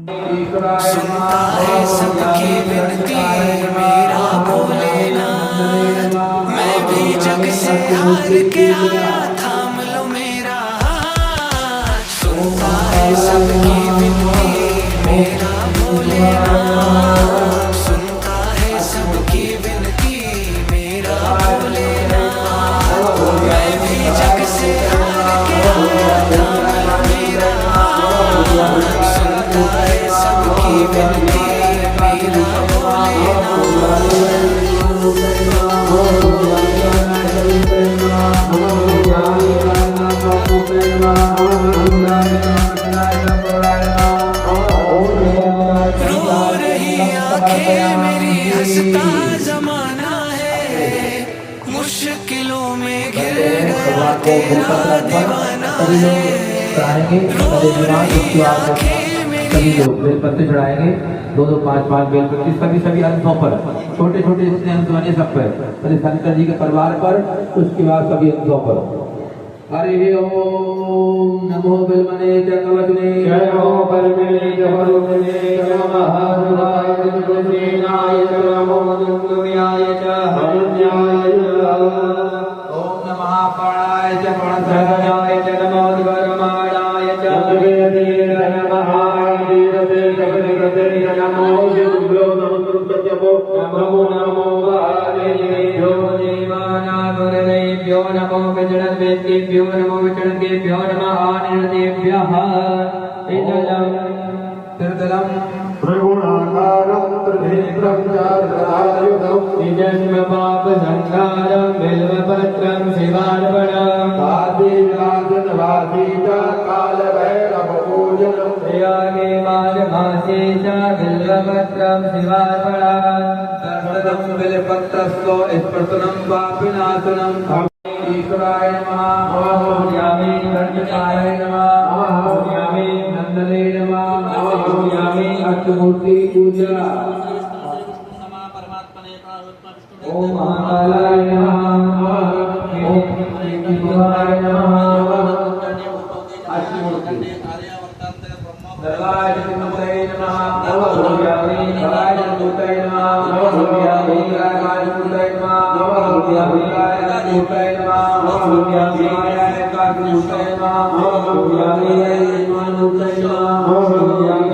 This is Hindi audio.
सुनता है सबकी विनती मेरा भोलेनाथ। मैं भी जग से हार के आया, थाम लो मेरा हाथ। सुनता है सबकी विनती मेरा भोलेनाथ। सुनता है सबकी विनती मेरा भोलेनाथ। मैं भी जग से हार के आया, थाम लो मेरा हाथ। सुनता है सबकी विनती मेरा रो रही आंखें मेरी, हंसता जमाना है। मुश्किलों में घिर गया तेरा दीवाना है। रो रही आंखें सभी लोग बेलपत्ते चढ़ाएंगे, 2-2, 5-5 बेलपत्ते सभी अंशों पर, छोटे छोटे जितने अंश बने सब पर, पहले शंकर जी के परिवार पर, उसके बाद सभी अंशों पर। हरि ओम नमो बेलमने चक्रवचने जय हो परमेले जबरुने नमः महादेवाय कृष्णाय नमो दुर्गाय च हरण्याय ओम नमः प्राणाय च प्राणाय च नमो परमाणाय च वेदे नमः वीरते कपिलते नमो गुरुभ्यो नमो नमो वादेभ्यो देवानागुरुदेभ्यो नमो विजनद्वेद्येभ्यो नमो विचरणेभ्यो नमः आनिर्देभ्यः त्रिदलम त्रिगुणाकारं त्रिनेत्रं चारुदं निजन्मपापसंहारं बिल्वपत्रं शिवार्पणं कालभैरवपूजनं प्रयागे माघमासे च बिल्वपत्रं शिवार्पणं सर्वदं बिल्वपत्रस्तो स्पर्शनं पापिनाशनं। ईश्वराय नमः। ओम यामे गणपताय नमः। ओम यामे नंदने नमः। ओम यामे अष्टमूर्ति पूजा। ओम महाकालाय नमः। ओम शिवाय नमः। अष्टमूर्ति दलाय नमः नमः। ओम यामे दलाय नमः नमः। ओम यामे दलाय नमः नमः। ओम यामे दलाय नमः ओम यामे माया का नमः। ओम यामे नमः। ओम यामे